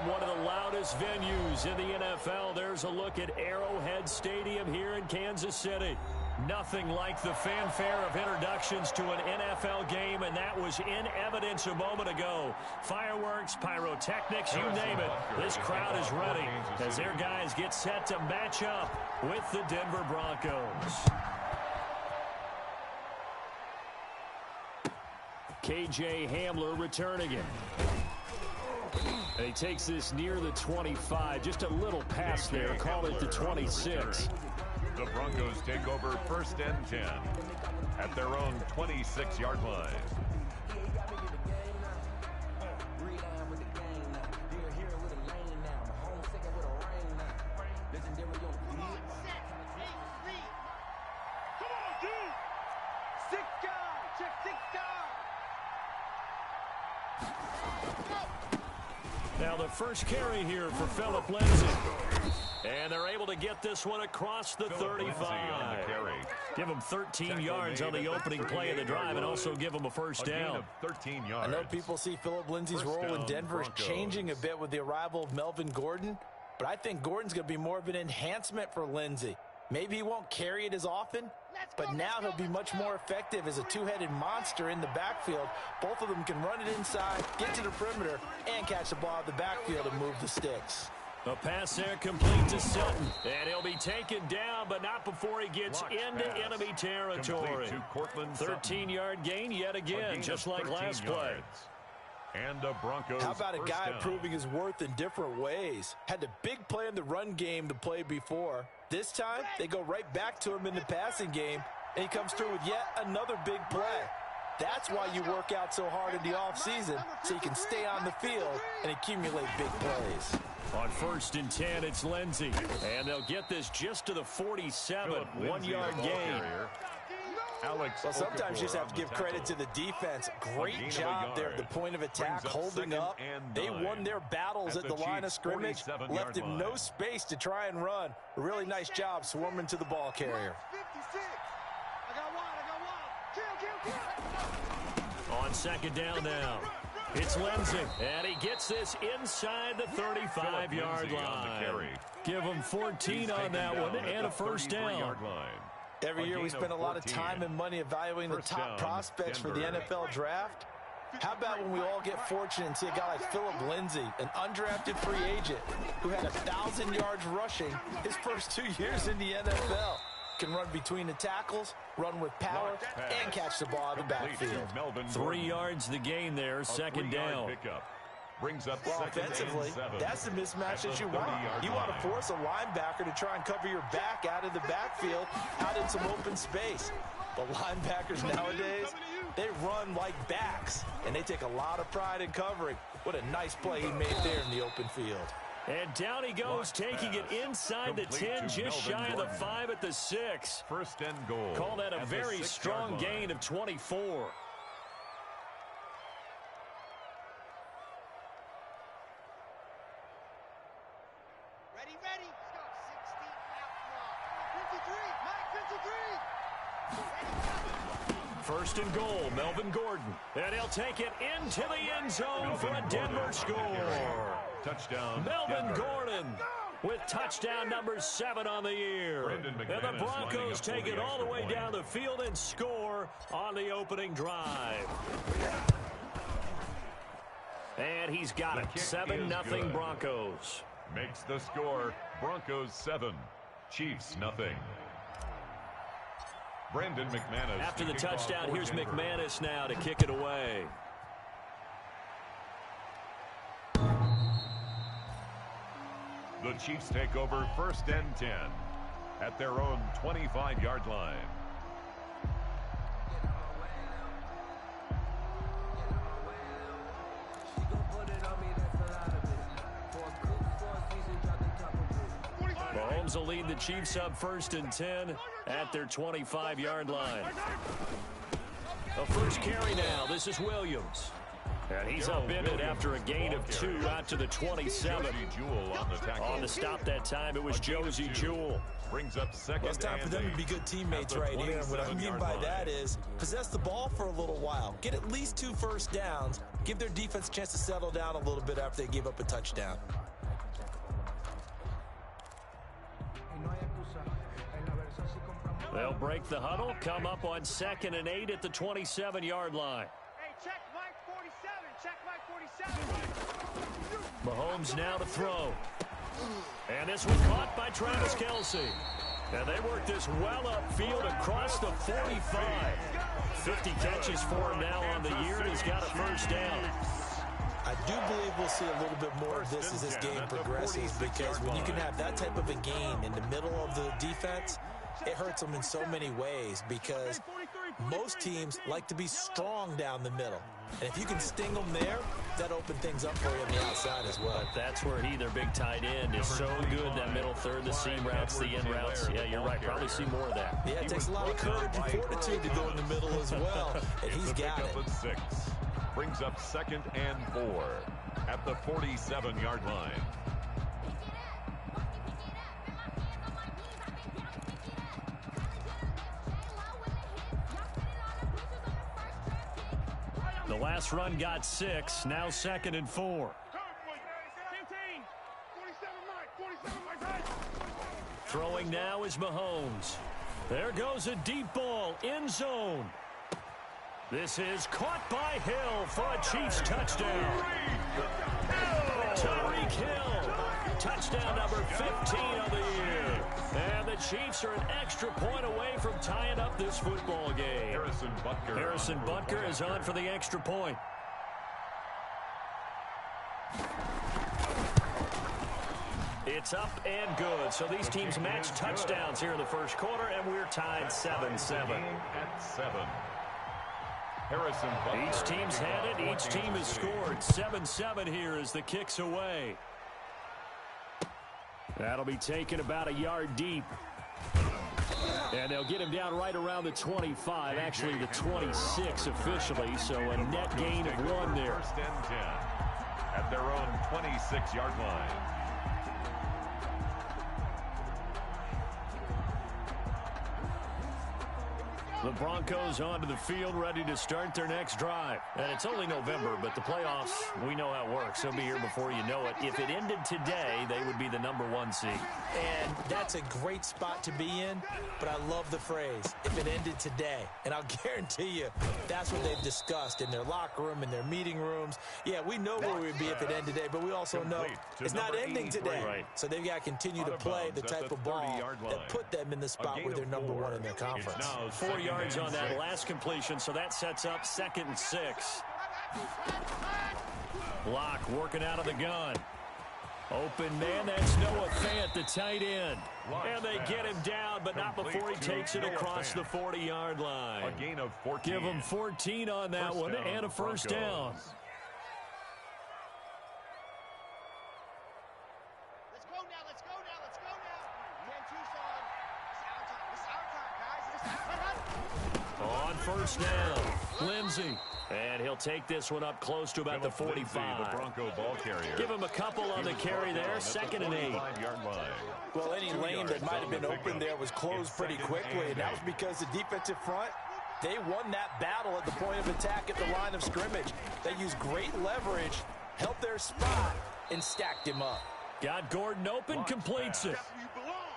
From one of the loudest venues in the NFL, there's a look at Arrowhead Stadium here in Kansas City. Nothing like the fanfare of introductions to an NFL game, and that was in evidence a moment ago. Fireworks, pyrotechnics, you name it. This crowd is ready as their guys get set to match up with the Denver Broncos. KJ Hamler returning it. And he takes this near the 25. Just a little pass there. Call it the 26. The Broncos take over 1st and 10 at their own 26-yard line. Now the first carry here for Philip Lindsay. And they're able to get this one across the 35. Give him 13 yards on the opening play of the drive and also give him a first down. 13 yards. I know people see Philip Lindsay's role in Denver is changing a bit with the arrival of Melvin Gordon, but I think Gordon's going to be more of an enhancement for Lindsay. Maybe he won't carry it as often, but now he'll be much more effective as a two-headed monster in the backfield. Both of them can run it inside, get to the perimeter, and catch the ball out of the backfield and move the sticks. A pass there complete to Sutton. And he'll be taken down, but not before he gets into enemy territory. 13-yard gain yet again, just like last play. And the Broncos. How about a guy proving his worth in different ways? Had the big play in the run game to play before. This time, they go right back to him in the passing game, and he comes through with yet another big play. That's why you work out so hard in the offseason, so you can stay on the field and accumulate big plays. On 1st and 10, it's Lindsay. And they'll get this just to the 47. 1-yard gain. Well, sometimes you just have to give credit to the defense. Great job there at the point of attack, holding up. They won their battles at the line of scrimmage, left him no space to try and run. A really nice job swarming to the ball carrier. On 2nd down now, it's Lindsay, and he gets this inside the 35-yard line. Give him 14 on that one and a first down. Every year we spend a lot of time and money evaluating the top prospects for the NFL draft. How about when we all get fortunate and see a guy like Philip Lindsay, an undrafted free agent who had 1,000 yards rushing his first 2 years in the NFL. Can run between the tackles, run with power, and catch the ball out of the backfield. 3 yards the gain there, 2nd down. Brings up offensively, that's the mismatch that you want. You want to force a linebacker to try and cover your back out of the backfield, out in some open space. But linebackers nowadays, they run like backs, and they take a lot of pride in covering. What a nice play he made there in the open field. And down he goes, taking it inside the 10, just shy of the 5 at the 6. 1st and goal. Call that a very strong gain of 24. Ready. Let's go. 16 out. 53. Mike, 53. 1st and goal, Melvin Gordon. And he'll take it into the end zone for a Denver score. Touchdown, Melvin Gordon with touchdown number 7 on the year. And the Broncos take it all the way down the field and score on the opening drive. And he's got it. 7-0 Broncos. Makes the score Broncos 7, Chiefs 0. Brandon McManus. After the touchdown, here's McManus now to kick it away. The Chiefs take over 1st and 10 at their own 25-yard line. Mahomes will lead the Chiefs up 1st and 10 at their 25-yard line. A first carry now. This is Williams. And he's upended after a gain of 2 out to the 27. On the stop that time, it was Josie Jewell. Brings up second. Well, it's time for them to be good teammates right here. And what I mean by that is possess the ball for a little while. Get at least 2 first downs. Give their defense a chance to settle down a little bit after they give up a touchdown. They'll break the huddle, come up on 2nd and 8 at the 27-yard line. Hey, check Mike 47. Check Mike 47. Mahomes now to throw. And this was caught by Travis Kelce. And they work this well upfield across the 45. 50 catches for him now on the year, and he's got a first down. I do believe we'll see a little bit more of this as this game progresses, because when you can have that type of a gain in the middle of the defense, it hurts them in so many ways, because most teams like to be strong down the middle. And if you can sting them there, that opens things up for you on the outside as well. But that's where their big tight end, is so good, that middle third, the seam routes, the end routes. Yeah, you're right. Probably see more of that. Yeah, it takes a lot of courage and fortitude to go in the middle as well, and he's got it. 6. Brings up 2nd and 4 at the 47-yard line. The last run got 6, now 2nd and 4. Throwing now is Mahomes. There goes a deep ball, end zone. This is caught by Hill for a Chiefs touchdown. Tyreek Hill, touchdown number 15 of the year. And the Chiefs are an extra point away from tying up this football game. Harrison Butker is on for the extra point. It's up and good. So these teams match touchdowns here in the first quarter, and we're tied 7-7. At 7. Harrison Butker. Each team's had it. Each team has scored. 7-7 here as the kick's away. That'll be taken about a yard deep. And they'll get him down right around the 25, actually the 26 officially, so a net gain of 1 there. 1st and 10 at their own 26-yard line. The Broncos onto the field, ready to start their next drive. And it's only November, but the playoffs, we know how it works. They'll be here before you know it. If it ended today, they would be the #1 seed. And that's a great spot to be in, but I love the phrase, if it ended today. And I'll guarantee you, that's what they've discussed in their locker room, in their meeting rooms. Yeah, we know where we'd be if it ended today, but we also know it's not ending today. Right. So they've got to continue to play the type of ball that put them in the spot where they're #1 in their conference. 4 yards on that last completion, so that sets up 2nd and 6. Block working out of the gun. Open man, that's Noah Fant, the tight end. And they get him down, but not before he takes it across the 40-yard line. A gain of 14. Give him 14 on that one and a first down. Let's go now, let's go now, let's go now. 10 Tucson. It's our time, guys. It's our time. On first down, Lindsey. And he'll take this one up close to about the 45. The Bronco ball carrier. Give him a couple on the carry there, 2nd and 8. Well, any lane that might have been open there was closed pretty quickly, and that was because the defensive front, they won that battle at the point of attack at the line of scrimmage. They used great leverage, held their spot, and stacked him up. Got Gordon open, completes it.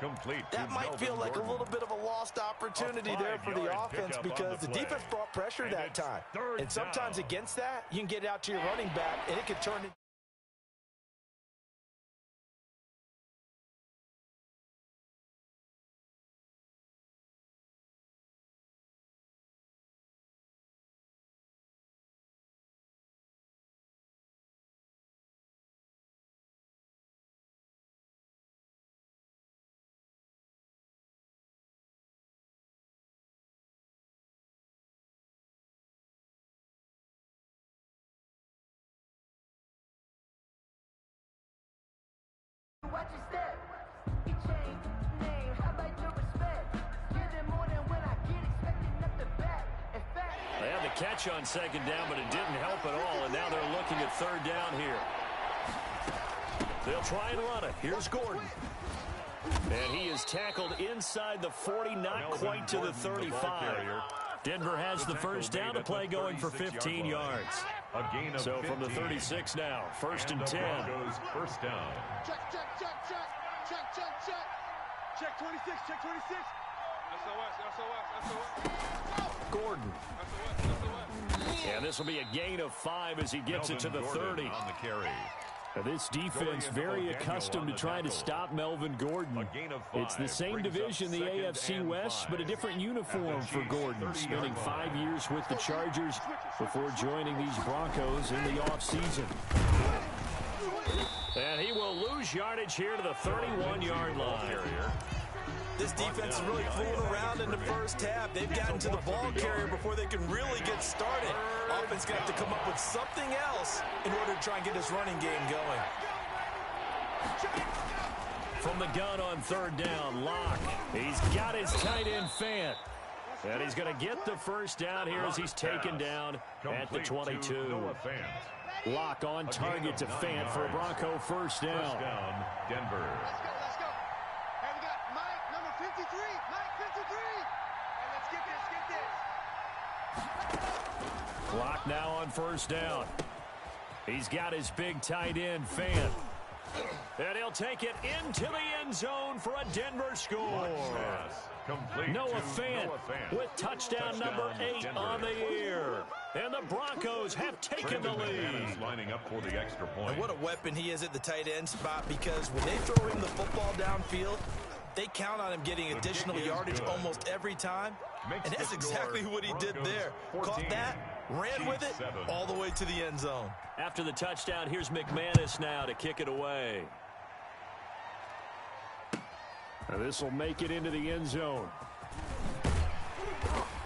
Complete. That might feel like a little bit of a lost opportunity there for the offense, because the defense brought pressure that time. And sometimes against that, you can get out to your running back, and it can turn into catch on second down, but it didn't help at all, and now they're looking at third down here. They'll try and run it. Here's Gordon. And he is tackled inside the 40, not quite to the 35. Denver has the first down to play going for 15 yards. So from the 36 now, first and 10. First down. Check, check, check, check. Check, check, check. Check 26, check 26. SOS. Gordon. And this will be a gain of 5 as he gets it to the 30. On the carry. Now this defense very accustomed to trying to stop Melvin Gordon. It's the same division, the AFC West, but a different uniform for Gordon, spending 5 years with the Chargers before joining these Broncos in the offseason. And he will lose yardage here to the 31-yard line. This defense is really fooling around in the first half. They've gotten to the ball carrier before they can really get started. Offense going to have to come up with something else in order to try and get this running game going. From the gun on third down, Locke. He's got his tight end Fant. And he's going to get the first down here as he's taken down at the 22. Locke on target to Fant for a Bronco first down. First down, Denver. Let's go, let's go. Hey, we got Mike, number 53. Mike, 53. Hey, let's get this. Locke now on first down. He's got his big tight end, Fant. And he'll take it into the end zone for a Denver score. Noah Fant with touchdown number 8 on the year. And the Broncos have taken the lead. Lining up for the extra point. And what a weapon he is at the tight end spot, because when they throw him the football downfield, they count on him getting additional yardage almost every time. And that's exactly what he did there. Caught that, ran with it, all the way to the end zone. After the touchdown, here's McManus now to kick it away. Now this will make it into the end zone.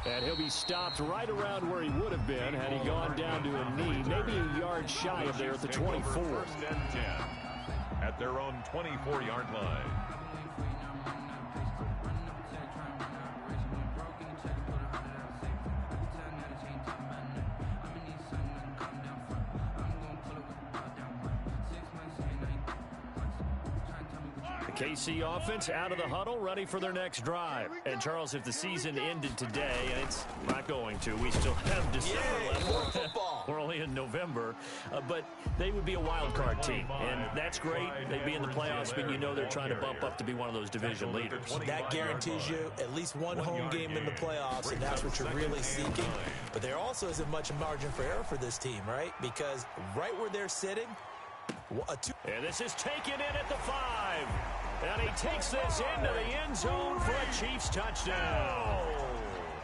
And he'll be stopped right around where he would have been had he gone down to a knee, maybe a yard shy of there at the 24. First and 10 at their own 24-yard line. KC offense out of the huddle, ready for their next drive. And, Charles, if the season ended today, and it's not going to, we still have December left. We're only in November. But they would be a wild card team, and that's great. They'd be in the playoffs, but you know they're trying to bump up to be one of those division leaders. That guarantees you at least one home game in the playoffs, and that's what you're really seeking. But there also isn't much margin for error for this team, right? Because right where they're sitting, and this is taken in at the 5. And he takes this into the end zone for a Chiefs touchdown.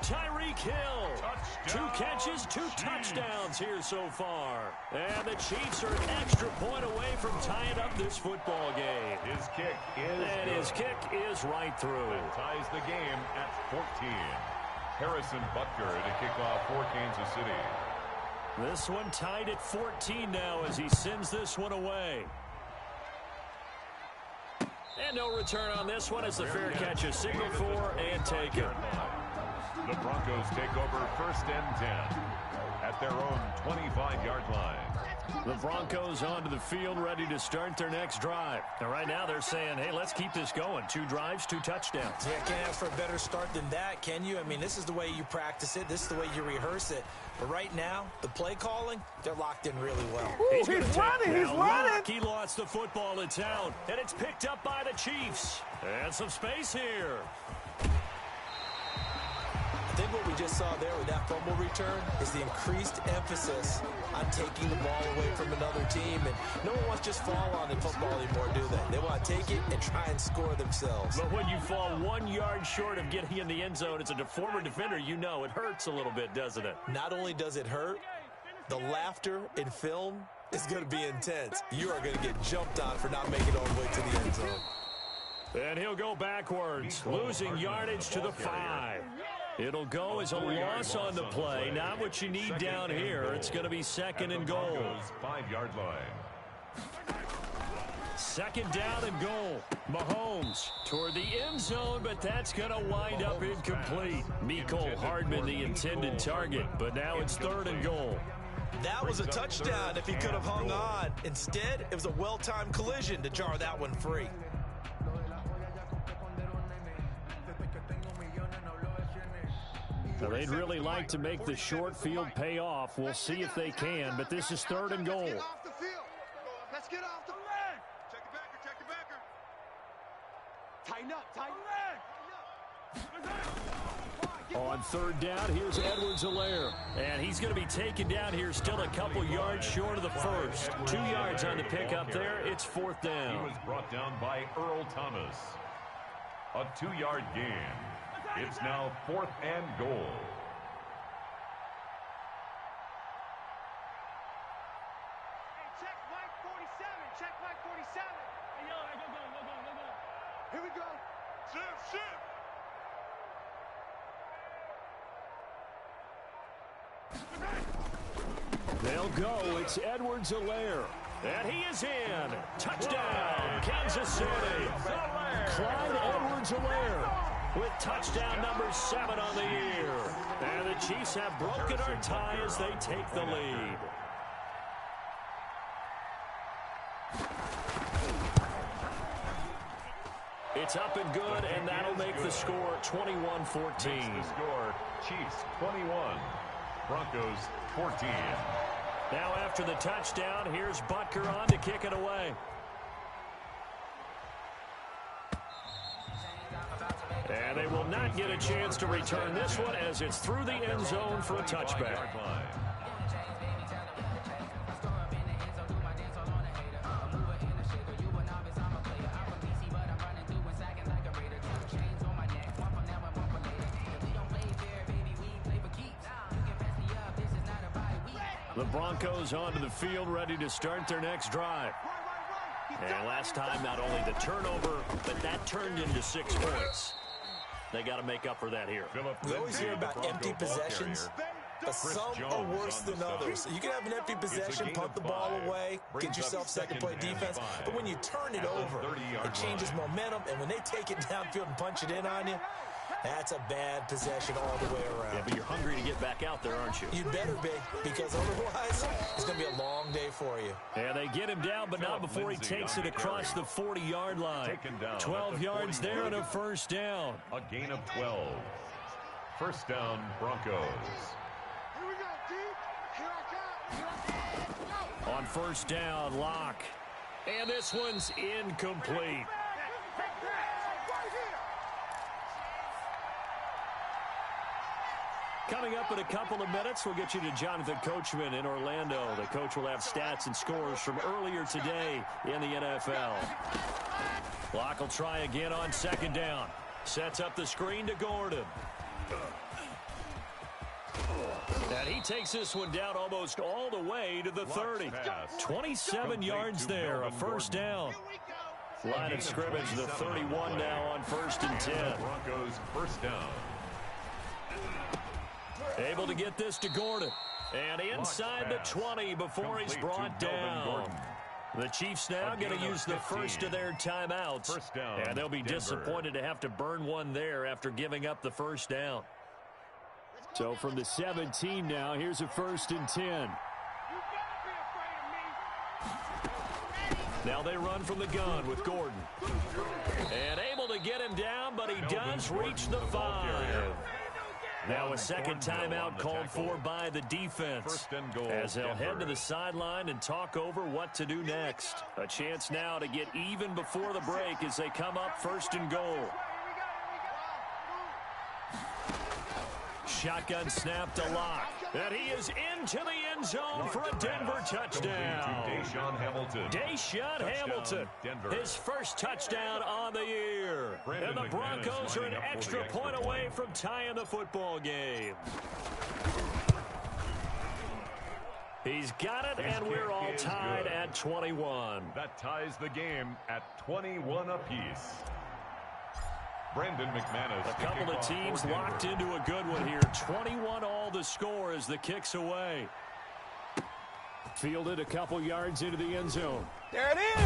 Tyreek Hill, touchdown. 2 catches, 2 touchdowns here so far. And the Chiefs are an extra point away from tying up this football game. His kick is And his kick is right through. It ties the game at 14. Harrison Butker to kick off for Kansas City. This one tied at 14 now as he sends this one away. And no return on this one as the fair catch is signaled for and taken. The Broncos take over first and 10 at their own 25-yard line. The Broncos onto the field ready to start their next drive. And right now they're saying, hey, let's keep this going. 2 drives, 2 touchdowns. Yeah, can't ask for a better start than that, can you? I mean, this is the way you practice it. This is the way you rehearse it. But right now, the play calling, they're locked in really well. Ooh, he's running. He lost the football. It's out, and it's picked up by the Chiefs. And some space here. I think what we just saw there with that fumble return is the increased emphasis on taking the ball away from another team. And no one wants to just fall on in football anymore, do they? They want to take it and try and score themselves. But when you fall 1 yard short of getting in the end zone, it's a former defender, you know it hurts a little bit, doesn't it? Not only does it hurt, the laughter in film is going to be intense. You are going to get jumped on for not making it all the way to the end zone. And he'll go backwards, losing yardage to the 5. It'll go as a loss on the play. Not what you need down here. It's going to be second and goal. 5-yard line. Second down and goal. Mahomes toward the end zone, but that's going to wind up incomplete. Mecole Hardman, the intended target, but now it's third and goal. That was a touchdown if he could have hung on. Instead, it was a well-timed collision to jar that one free. Now, they'd really like to make the short field pay off. We'll see if they can, but this is third and goal. Let's get off the leg. Check the backer, check the backer. Tighten up, tighten up. On third down, here's Edwards-Helaire. And he's going to be taken down here, still a couple yards short of the first. 2 yards on the pickup there. It's fourth down. He was brought down by Earl Thomas. A 2-yard gain. It's now fourth and goal. Hey, check Mike 47. Check Mike 47. Hey, yo, go. Here we go. Shift. They'll go. It's Edwards-Helaire. And he is in. Touchdown, Kansas City. Clyde Edwards-Helaire with touchdown number 7 on the year. And the Chiefs have broken our tie as they take the lead. It's up and good, and that'll make the score 21-14. The score, Chiefs 21, Broncos 14. Now after the touchdown, here's Butker on to kick it away. And they will not get a chance to return this one as it's through the end zone for a touchback. The Broncos onto the field, ready to start their next drive. And last time, not only the turnover, but that turned into 6 points. They got to make up for that here. We always hear about empty possessions, but some are worse than others. You can have an empty possession, punt the ball away, get yourself second play defense, but when you turn it over, it changes momentum, and when they take it downfield and punch it in on you, that's a bad possession all the way around. Yeah, but you're hungry to get back out there, aren't you? You'd better be, because otherwise, it's going to be a long day for you. And they get him down, but not before he takes it across the 40-yard line. 12 yards there and a first down. A gain of 12. First down, Broncos. Here we go, deep. Here I come. On first down, Locke. And this one's incomplete. Coming up in a couple of minutes, we'll get you to Jonathan Coachman in Orlando. The coach will have stats and scores from earlier today in the NFL. Locke will try again on second down. Sets up the screen to Gordon. And he takes this one down almost all the way to the 30. 27 yards there, a first down. Line of scrimmage, the 31 now on first and 10. Broncos first down. Able to get this to Gordon. And inside the 20 before he's brought down. The Chiefs now going to use the first of their timeouts. And they'll be disappointed to have to burn one there after giving up the first down. So from the 17 now, here's a first and 10. Now they run from the gun with Gordon. And able to get him down, but he does reach the 5. Now a second timeout called for by the defense as they'll head to the sideline and talk over what to do next. A chance now to get even before the break as they come up first and goal. Shotgun snap to Locke. And he is into the end zone for a Denver touchdown. Deshaun Hamilton, his first touchdown on the year. And the Broncos are an extra point away from tying the football game. He's got it, and we're all tied at 21. That ties the game at 21 apiece. Brendan McManus. A couple of teams locked into a good one here. 21 all the score as the kick's away. Fielded a couple yards into the end zone. There it is.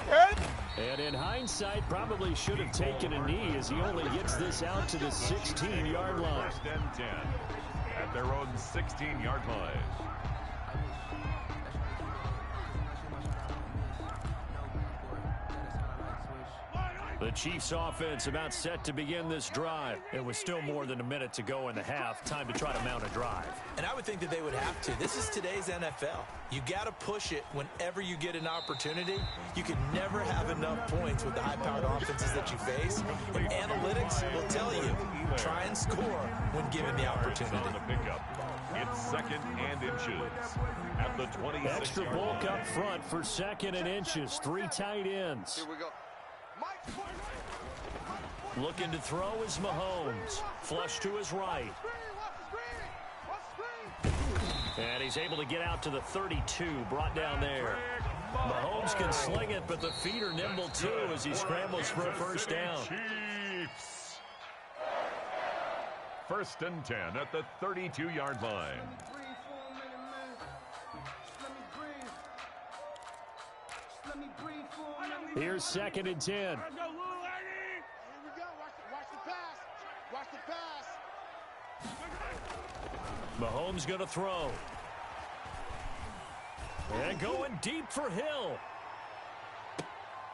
There it is. And in hindsight, probably should have taken a knee as he only gets this out to the 16-yard line. First and 10 at their own 16-yard line. The Chiefs offense about set to begin this drive. It was still more than a minute to go in the half. Time to try to mount a drive. And I would think that they would have to. This is today's NFL. You got to push it whenever you get an opportunity. You can never have enough points with the high-powered offenses that you face. And analytics will tell you, try and score when given the opportunity. It's second and inches at the 26. Extra bulk up front for second and inches. 3 tight ends. Here we go. Looking to throw is Mahomes. Flush to his right. And he's able to get out to the 32, brought down there. Mahomes can sling it, but the feet are nimble too as he scrambles for a first down. Chiefs. First and 10 at the 32-yard line. Here's second and 10. Here we go. Watch the pass. Watch the pass. Mahomes going to throw. And going deep for Hill.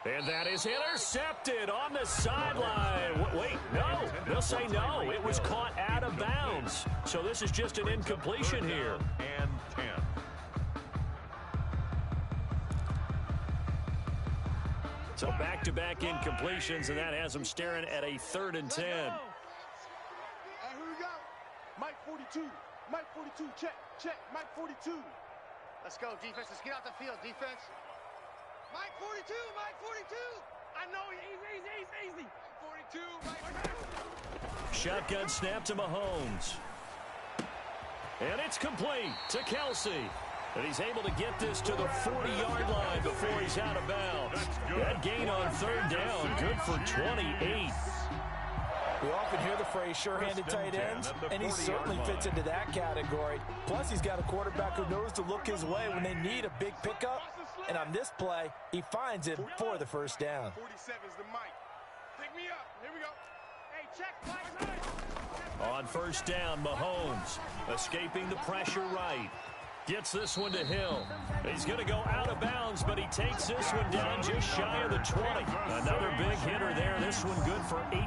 And that is intercepted on the sideline. Wait, no. They'll say no. It was caught out of bounds. So this is just an incompletion here. And 10. So back-to-back incompletions, and that has them staring at a 3rd and 10. Hey, here we go. Mike 42. Mike 42. Check. Mike 42. Let's go, defense. Let's get out the field, defense. Mike 42. Mike 42. I know easy. 42. Mike. Shotgun snap to Mahomes. And it's complete to Kelsey. And he's able to get this to the 40-yard line before he's out of bounds. That gain on 3rd down, good for 28. We often hear the phrase sure-handed tight ends, and he certainly fits into that category. Plus, he's got a quarterback who knows to look his way when they need a big pickup. And on this play, he finds him for the first down. 47's the Mike. Pick me up. Here we go. Hey, check. Mike. On first down, Mahomes escaping the pressure right. Gets this one to Hill. He's going to go out of bounds, but he takes this one down just shy of the 20. Another big hitter there. This one good for 18.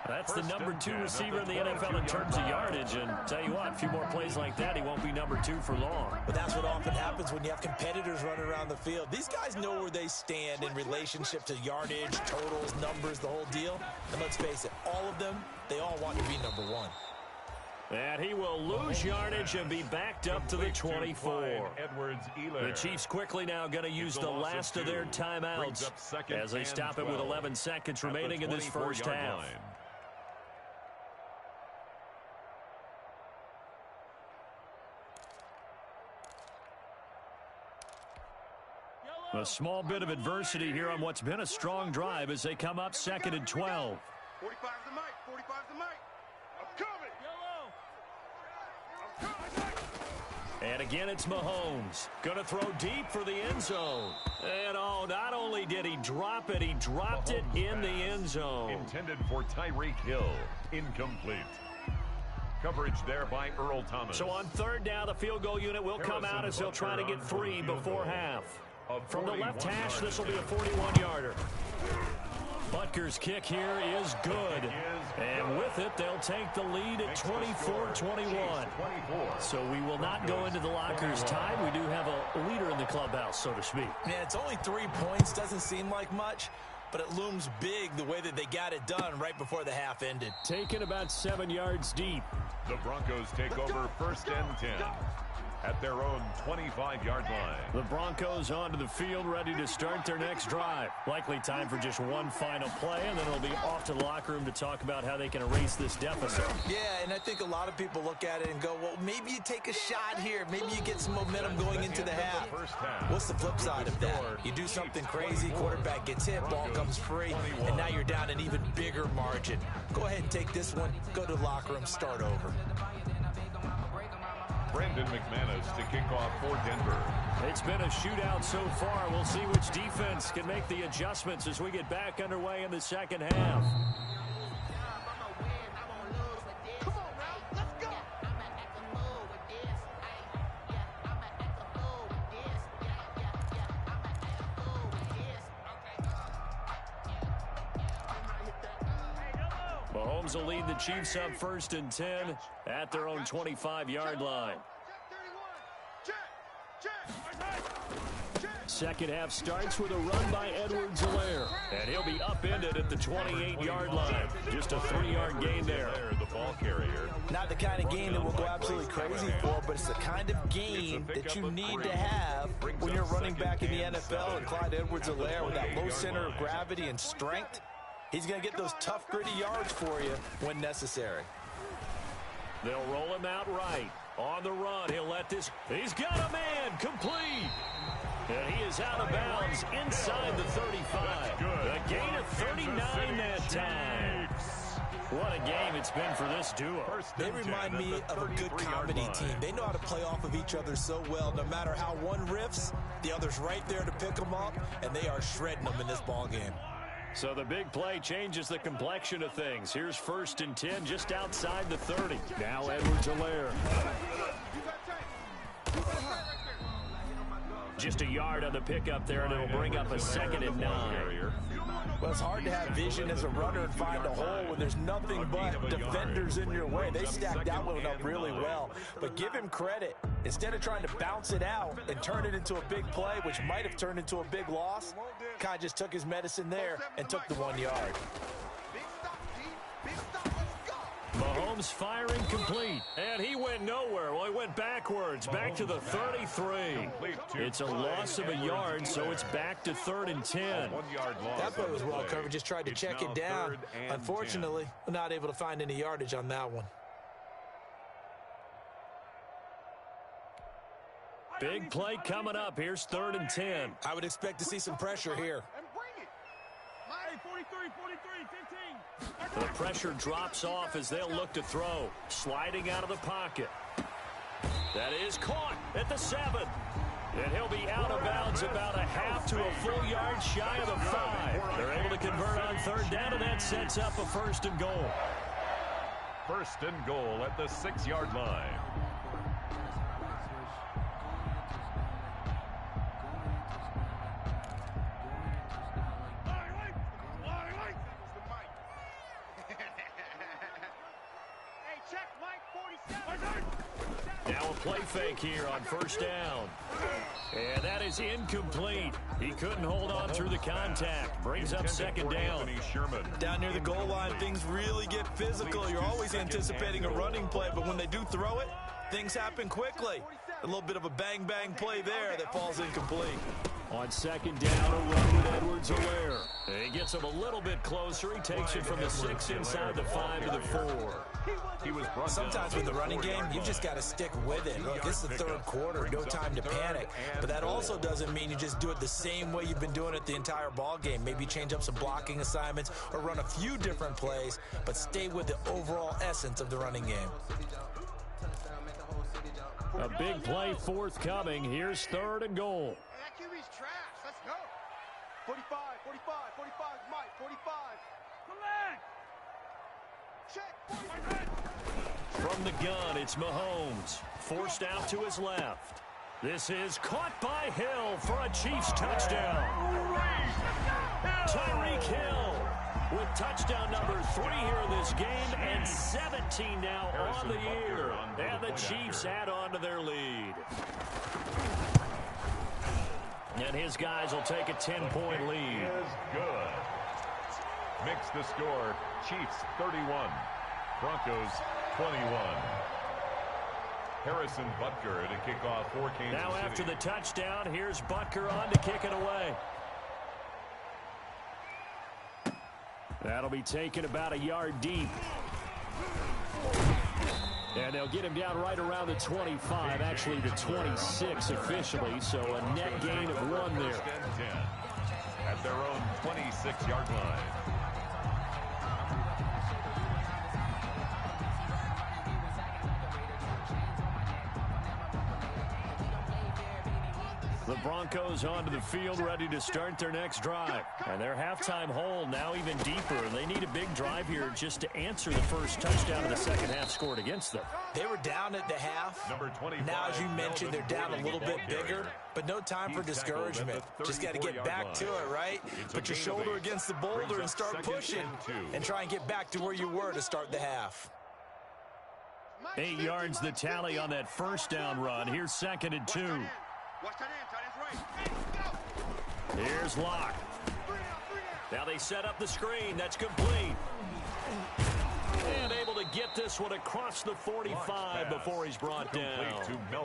That's the number 2 receiver in the NFL in terms of yardage. And tell you what, a few more plays like that, he won't be number 2 for long. But that's what often happens when you have competitors running around the field. These guys know where they stand in relationship to yardage, totals, numbers, the whole deal. And let's face it, all of them, they all want to be number 1. And he will lose yardage and be backed up to the 24. The Chiefs quickly now going to use the last of their timeouts as they stop it with 11 seconds remaining in this first half. A small bit of adversity here on what's been a strong drive as they come up 2nd and 12. 45's the Mike. 45's the Mike. I'm coming. And again, it's Mahomes. Going to throw deep for the end zone. And not only did he drop it, he dropped it in the end zone. Intended for Tyreek Hill. Incomplete. Coverage there by Earl Thomas. So on 3rd down, the field goal unit will come out as they'll try to get 3 before half. From the left hash, this will be a 41-yarder. Butker's kick here is good. And with it, they'll take the lead at 24-21. So we will not go into the lockers tied. We do have a leader in the clubhouse, so to speak. Yeah, it's only 3 points. Doesn't seem like much, but it looms big the way that they got it done right before the half ended. Taken about 7 yards deep. The Broncos take over 1st and 10. At their own 25-yard line. The Broncos onto the field, ready to start their next drive. Likely time for just one final play, and then it'll be off to the locker room to talk about how they can erase this deficit. Yeah, and I think a lot of people look at it and go, well, maybe you take a shot here. Maybe you get some momentum going into the half. What's the flip side of that? You do something crazy, quarterback gets hit, ball comes free, and now you're down an even bigger margin. Go ahead and take this one, go to the locker room, start over. Brandon McManus to kick off for Denver. It's been a shootout so far. We'll see which defense can make the adjustments as we get back underway in the second half. Mahomes will lead the Chiefs up 1st and 10 at their own 25-yard line. Second half starts with a run by Edwards-Helaire, and he'll be upended at the 28-yard line. Just a 3-yard gain there. The ball carrier. Not the kind of game that we'll go absolutely crazy for, but it's the kind of game that you need to have when you're running back in the NFL. And Clyde Edwards-Helaire, with that low center of gravity and strength, he's going to get those tough, gritty yards for you when necessary. They'll roll him out right. On the run, he'll let this. He's got a man complete. And he is out of bounds inside the 35. A gain of 39 that time. What a game it's been for this duo. They remind me of a good comedy team. They know how to play off of each other so well. No matter how one riffs, the other's right there to pick them up, and they are shredding them in this ball game. So the big play changes the complexion of things. Here's 1st and 10 just outside the 30. Now Edwards-Helaire. Just a yard on the pickup there, and it'll bring up a 2nd and 9. Well, it's hard to have vision as a runner and find a hole when there's nothing but defenders in your way. They stacked that one up really well. But give him credit. Instead of trying to bounce it out and turn it into a big play, which might have turned into a big loss, Kai just took his medicine there and took the 1 yard. Mahomes firing complete, and he went nowhere. Well, he went backwards, back to the 33. It's a loss of a yard, so it's back to 3rd and 10. That play was well covered, just tried to check it down. Unfortunately, not able to find any yardage on that one. Big play coming up. Here's 3rd and 10. I would expect to see some pressure here. The pressure drops off as they'll look to throw. Sliding out of the pocket. That is caught at the 7. And he'll be out of bounds about a half to a full yard shy of the 5. They're able to convert on 3rd down, and that sets up a 1st and goal. 1st and goal at the 6-yard line. Now a play fake here on 1st down. And that is incomplete. He couldn't hold on through the contact. Brings up 2nd down. Down near the goal line, things really get physical. You're always anticipating a running play, but when they do throw it, things happen quickly. A little bit of a bang-bang play there that falls incomplete. On 2nd down, a run with Edwards-Helaire. He gets him a little bit closer. He takes it from the 6 inside the 5 to the 4. Sometimes with the running game, you just got to stick with it. Look, this is the 3rd quarter, no time to panic. But that also doesn't mean you just do it the same way you've been doing it the entire ball game. Maybe change up some blocking assignments or run a few different plays, but stay with the overall essence of the running game. A big play forthcoming. Here's 3rd and goal. That QB's trash. Let's go. 45, 45, 45, Mike, 45. Collect. Check. From the gun, it's Mahomes. Forced out to his left. This is caught by Hill for a Chiefs touchdown. Tyreek Hill with touchdown number 3 here in this game, and 17 now on the year. And the Chiefs add on to their lead. And his guys will take a 10-point lead. Is good. Makes the score Chiefs 31, Broncos 21. Harrison Butker to kick off for Kansas Now City. after the touchdown, here's Butker on to kick it away. That'll be taken about a yard deep. And they'll get him down right around the 25, actually the 26 officially, so a net gain of 1 there. At their own 26-yard line. The Broncos onto the field, ready to start their next drive. And their halftime hole now even deeper. They need a big drive here just to answer the first touchdown of the second half scored against them. They were down at the half. Now, as you mentioned, they're down a little bit bigger, but no time for discouragement. Just got to get back to it, right? Put your shoulder against the boulder and start pushing and try and get back to where you were to start the half. 8 yards the tally on that first down run. Here's 2nd and 2. Watch that end, tight ends right. Here's Locke. Now they set up the screen. That's complete. And able to get this one across the 45 before he's brought down.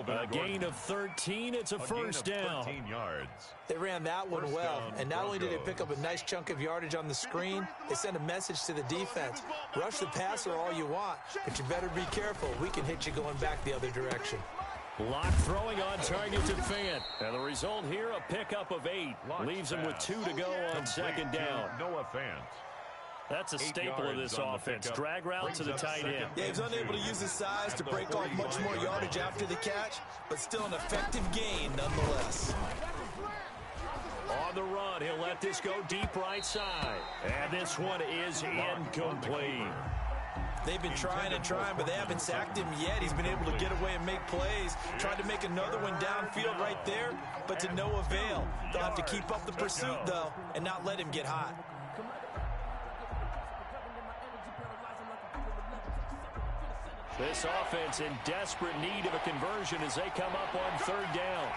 A gain of 13. It's a first down. They ran that one well, and not only did they pick up a nice chunk of yardage on the screen, they sent a message to the defense. Rush the passer all you want, but you better be careful. We can hit you going back the other direction. Locke throwing on target to Fant. And the result here, a pickup of 8. Leaves him with 2 to go on 2nd down. Noah Fant. That's a staple of this offense. Drag route to the tight end. Yeah, he's unable to use his size to break off much more yardage after the catch, but still an effective gain nonetheless. On the run, he'll let this go deep right side. And this one is incomplete. They've been trying and trying, but they haven't sacked him yet. He's been able to get away and make plays. Tried to make another one downfield right there, but to no avail. They'll have to keep up the pursuit, though, and not let him get hot. This offense in desperate need of a conversion as they come up on 3rd down.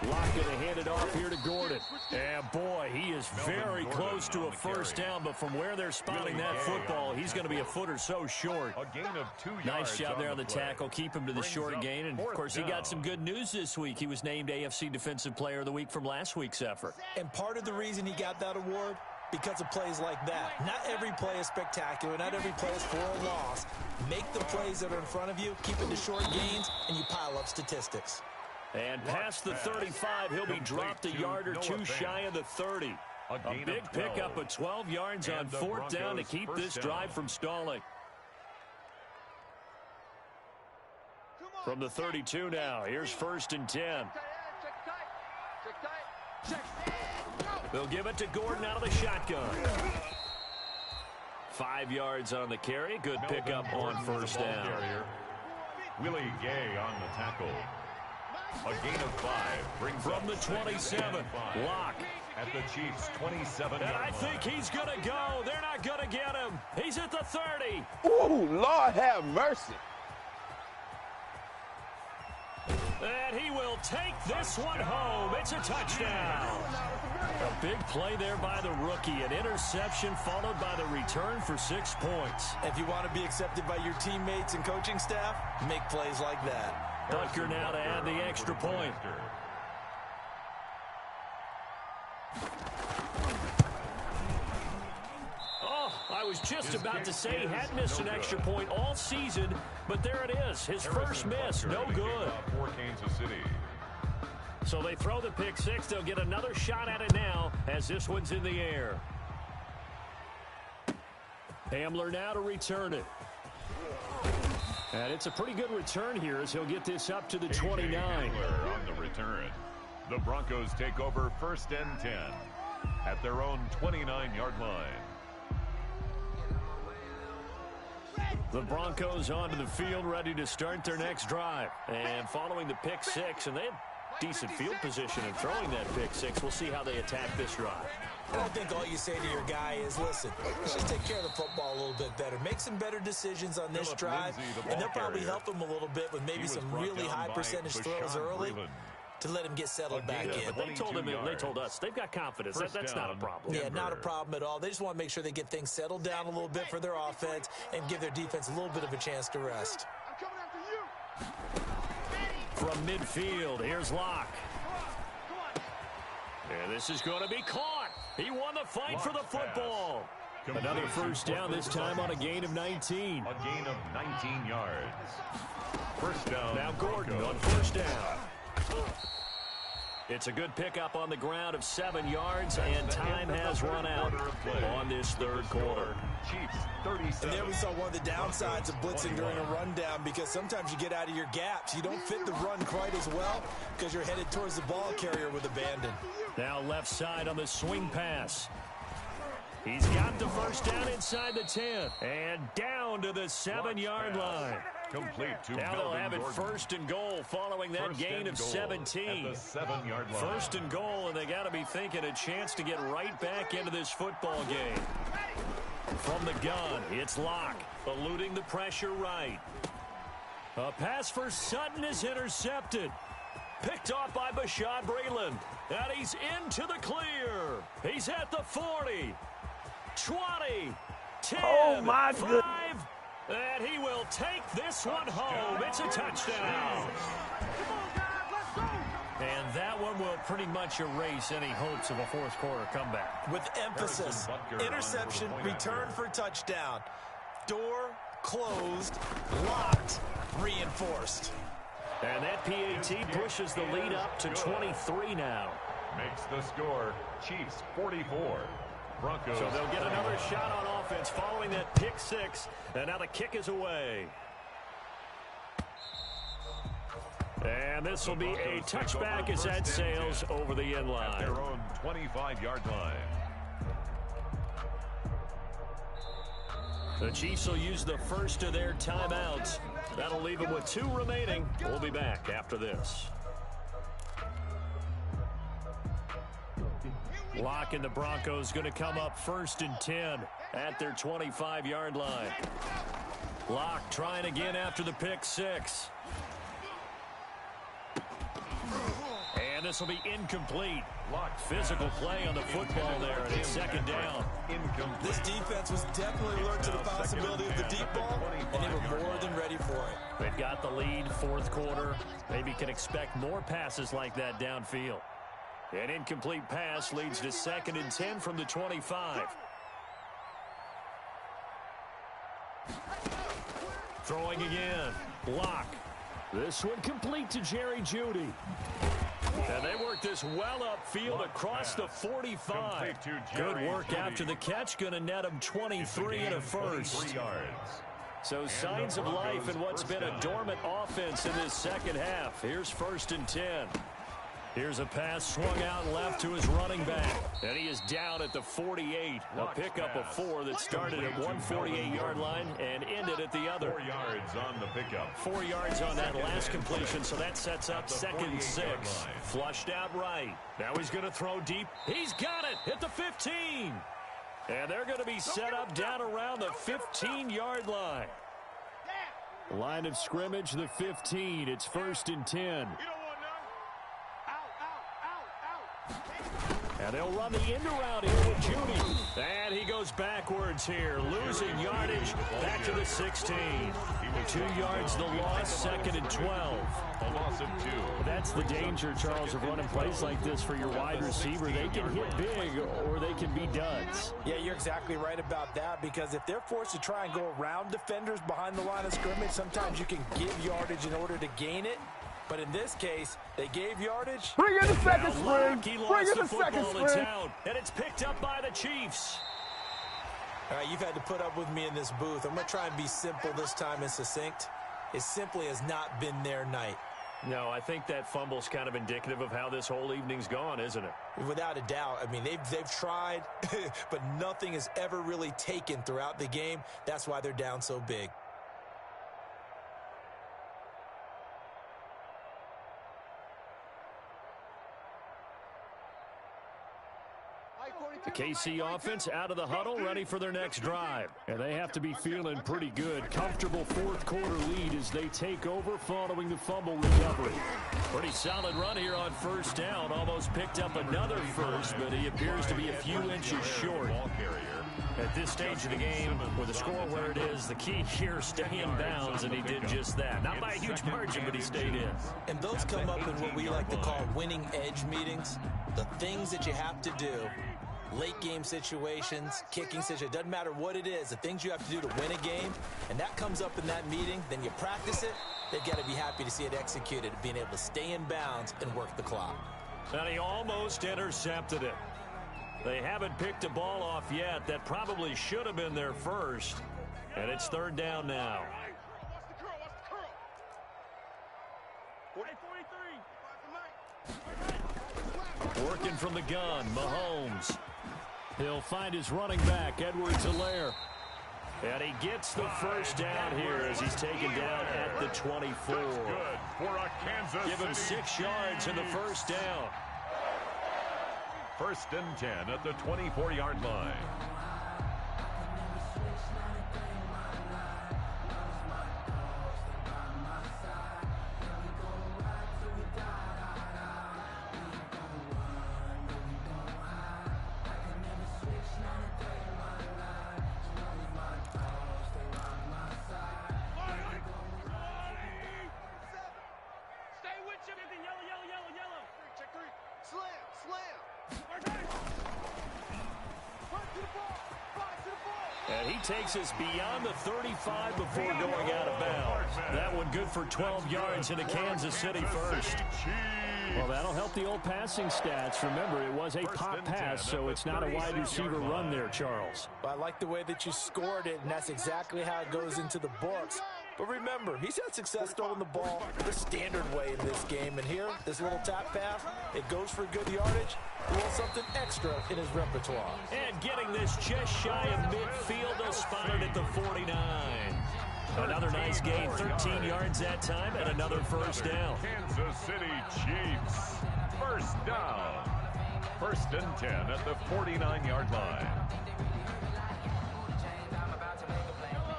Locke going to hand it off here to Gordon. And boy, he is very close to a first down, but from where they're spotting that football, he's going to be a foot or so short. A gain of 2 yards. Nice job there on the tackle. Keep him to the short gain. And, of course, he got some good news this week. He was named AFC Defensive Player of the Week from last week's effort. And part of the reason he got that award, because of plays like that. Not every play is spectacular. Not every play is for a loss. Make the plays that are in front of you, keep it to short gains, and you pile up statistics. And past the 35, he'll be dropped a yard or 2 shy of the 30. A big pickup of 12 yards on 4th down to keep this drive from stalling. From the 32 now, here's 1st and 10. They'll give it to Gordon out of the shotgun. 5 yards on the carry. Good pickup on 1st down. Willie Gay on the tackle. A gain of 5 brings from the 27. Locke at the Chiefs' 27. And I think he's going to go. They're not going to get him. He's at the 30. Ooh, Lord have mercy. And he will take this one home. It's a touchdown. A big play there by the rookie. An interception followed by the return for 6 points. If you want to be accepted by your teammates and coaching staff, make plays like that. Bunker now to add the extra point. Oh, I was just about to say he had missed an extra point all season, but there it is. His first miss, no good. For Kansas City. So they throw the pick 6. They'll get another shot at it now as this one's in the air. Hamler now to return it. And it's a pretty good return here as he'll get this up to the 29. On the return. The Broncos take over 1st and 10 at their own 29-yard line. The Broncos onto the field, ready to start their next drive. And following the pick 6, and they had decent field position in throwing that pick 6. We'll see how they attack this drive. And I think all you say to your guy is, listen, let's just take care of the football a little bit better. Make some better decisions on this drive, and they'll probably help him a little bit with maybe some really high percentage throws early to let him get settled back in. But they told us they've got confidence. That's not a problem. Yeah, not a problem at all. They just want to make sure they get things settled down a little bit for their offense and give their defense a little bit of a chance to rest. I'm coming after you. From midfield, here's Locke. And this is going to be caught. He won the fight for the football. Another first down, this time on a gain of 19. A gain of 19 yards. First down. Now Gordon on 1st down. It's a good pickup on the ground of 7 yards, and time has run out on this third quarter. Chiefs 37. And there we saw one of the downsides of blitzing during a rundown, because sometimes you get out of your gaps. You don't fit the run quite as well because you're headed towards the ball carrier with abandon. Now left side on the swing pass. He's got the first down inside the 10 and down to the 7-yard line. Complete to Now they'll have it Gordon. 1st and goal following that gain of 17. At the 7-yard line. 1st and goal, and they got to be thinking a chance to get right back into this football game. From the gun, it's Locke, eluding the pressure right. A pass for Sutton is intercepted. Picked off by Bashaud Breeland. And he's into the clear. He's at the 40, 20, 10, Oh, my 5, goodness. and he will take this one home. It's a touchdown. And that one will pretty much erase any hopes of a fourth quarter comeback. With emphasis, interception, return for touchdown. Door closed, locked, reinforced. And that PAT pushes the lead up to 23 now. Makes the score Chiefs 44. Broncos. So they'll get another shot on offense following that pick 6. And now the kick is away. And this will be a touchback as that sails over the end line. At their own 25-yard line. The Chiefs will use the first of their timeouts. That'll leave them with 2 remaining. We'll be back after this. Locke and the Broncos going to come up 1st and 10 at their 25-yard line. Locke trying again after the pick 6. And this will be incomplete. Physical play on the football there, and it's 2nd down. This defense was definitely alert to the possibility of the deep ball, and they were more than ready for it. They've got the lead, 4th quarter. Maybe can expect more passes like that downfield. An incomplete pass leads to 2nd and 10 from the 25. Throwing again. Locke. This one complete to Jerry Jeudy. And they work this well upfield across the 45. Good work after the catch. Going to net him 23 and a first. So signs of life in what's been a dormant offense in this second half. Here's 1st and 10. Here's a pass swung out left to his running back. And he is down at the 48. A pickup of 4 that started at 148-yard line and ended at the other. 4 yards on the pickup. 4 yards on that last completion, so that sets up 2nd and 6. Flushed out right. Now he's going to throw deep. He's got it at the 15. And they're going to be set up down around the 15-yard line. Line of scrimmage, the 15. It's 1st and 10. And they'll run the end around here with Jeudy. And he goes backwards here, losing yardage back to the 16. 2 yards the loss, 2nd and 12. A loss of 2. That's the danger, Charles, of running plays like this for your wide receiver. They can hit big or they can be duds. Yeah, you're exactly right about that, because if they're forced to try and go around defenders behind the line of scrimmage, sometimes you can give yardage in order to gain it. But in this case, they gave yardage. Bring in the second string. Bring in the second string. And it's picked up by the Chiefs. All right, you've had to put up with me in this booth. I'm going to try and be simple this time and succinct. It simply has not been their night. No, I think that fumble's kind of indicative of how this whole evening's gone, isn't it? Without a doubt. I mean, they've tried, but nothing has ever really taken throughout the game. That's why they're down so big. The KC offense out of the huddle, ready for their next drive. And they have to be feeling pretty good. Comfortable 4th quarter lead as they take over following the fumble recovery. Pretty solid run here on 1st down. Almost picked up another first, but he appears to be a few inches short. At this stage of the game, with the score where it is, the key here, stay in bounds, and he did just that. Not by a huge margin, but he stayed in. And those come up in what we like to call winning edge meetings. The things that you have to do. Late game situations, kicking situations, doesn't matter what it is, the things you have to do to win a game, and that comes up in that meeting, then you practice it, they've got to be happy to see it executed, being able to stay in bounds and work the clock. And he almost intercepted it. They haven't picked a ball off yet. That probably should have been their first. And it's third down now. Working from the gun, Mahomes. He'll find his running back, Edwards-Helaire. And he gets the first down here as he's taken down at the 24. Give him 6 yards in the first down. First and 10 at the 24-yard line. And he takes us beyond the 35 before going out of bounds. That one good for 12 yards into Kansas City first. Well, that'll help the old passing stats. Remember, it was a pop pass, so it's not a wide receiver run there, Charles. Well, I like the way that you scored it, and that's exactly how it goes into the books. But remember, he's had success throwing the ball the standard way in this game. And here, this little tap pass, it goes for good yardage. A little something extra in his repertoire. And getting this just shy of midfield, they'll spot it at the 49. Another nice gain, 13 yards that time, and another first down. Kansas City Chiefs, first down. First and 10 at the 49-yard line.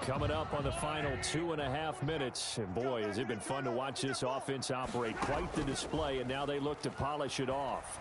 Coming up on the final 2.5 minutes. And boy, has it been fun to watch this offense operate. Quite the display, and now they look to polish it off.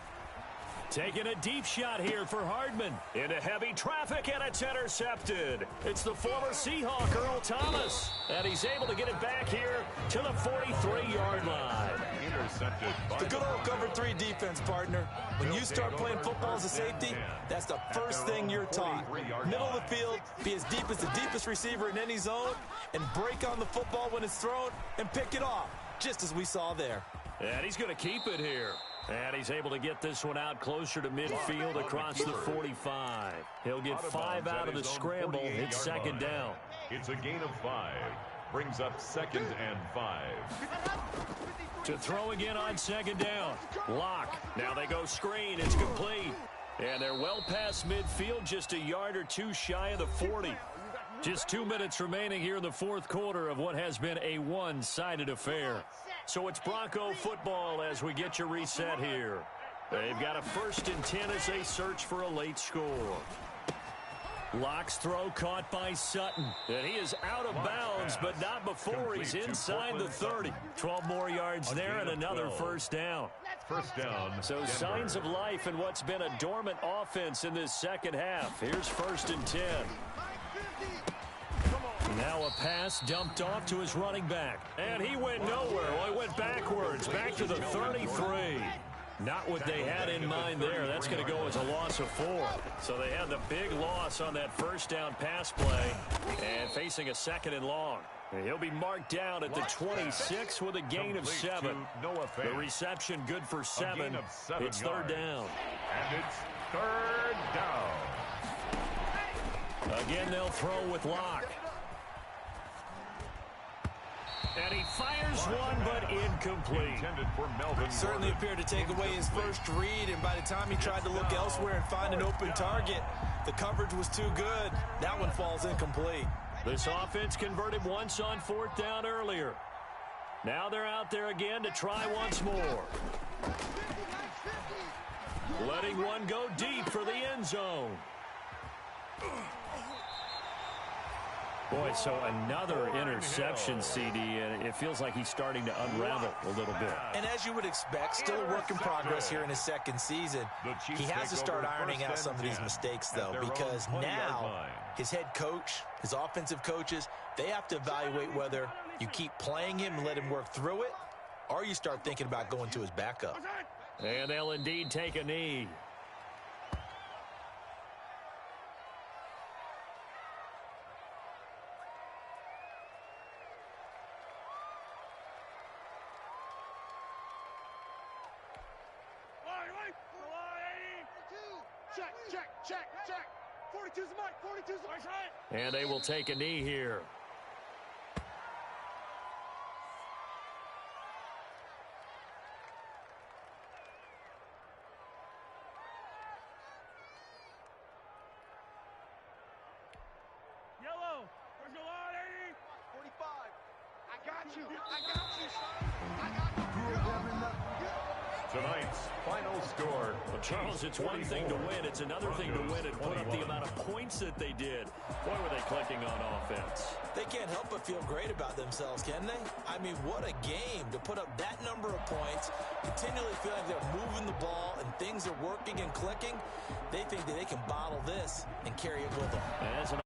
Taking a deep shot here for Hardman. Into heavy traffic, and it's intercepted. It's the former Seahawk, Earl Thomas. And he's able to get it back here to the 43-yard line. Intercepted by the good old cover 3 defense, partner. When you start playing football as a safety, that's the first thing you're taught. Middle of the field, be as deep as the deepest receiver in any zone, and break on the football when it's thrown and pick it off, just as we saw there. And he's going to keep it here. And he's able to get this one out closer to midfield across the 45. He'll get 5 out of the scramble. It's second down. It's a gain of 5. Brings up second and 5. To throw again on second down. Lock. Now they go screen. It's complete. And they're well past midfield, just a yard or two shy of the 40. Just 2 minutes remaining here in the fourth quarter of what has been a one-sided affair. So it's Bronco football as we get your reset here. They've got a first and 10 as they search for a late score. Lock's throw caught by Sutton. And he is out of bounds, but not before he's inside the 30. 12 more yards there and another first down. First down. So signs of life in what's been a dormant offense in this second half. Here's first and 10. Now a pass dumped off to his running back. And he went nowhere. Well, he went backwards, back to the 33. Not what they had in mind there. That's going to go as a loss of 4. So they had the big loss on that first down pass play and facing a second and long. He'll be marked down at the 26 with a gain of 7. The reception good for 7. It's third down. And it's third down. Again, they'll throw with Lock. And he fires one, but incomplete. Certainly appeared to take away his first read, and by the time he tried to look elsewhere and find an open target, the coverage was too good. That one falls incomplete. This offense converted once on fourth down earlier. Now they're out there again to try once more. Letting one go deep for the end zone. Boy, so another interception, CD, and it feels like he's starting to unravel a little bit. And as you would expect, still a work in progress here in his second season. He has to start ironing out some of these mistakes, though, because now his head coach, his offensive coaches, they have to evaluate whether you keep playing him and let him work through it, or you start thinking about going to his backup. And they'll indeed take a knee. check, check, check, check. 42's the mic, 42's the mic. And they will take a knee here. Yellow. Where's your line, 80? 45. I got you. I got you, son. I got you. Tonight's final score. Well, Charles, it's one thing to win. It's another thing to win and put up the amount of points that they did. Boy, were they clicking on offense. They can't help but feel great about themselves, can they? I mean, what a game to put up that number of points, continually feeling like they're moving the ball and things are working and clicking. They think that they can bottle this and carry it with them.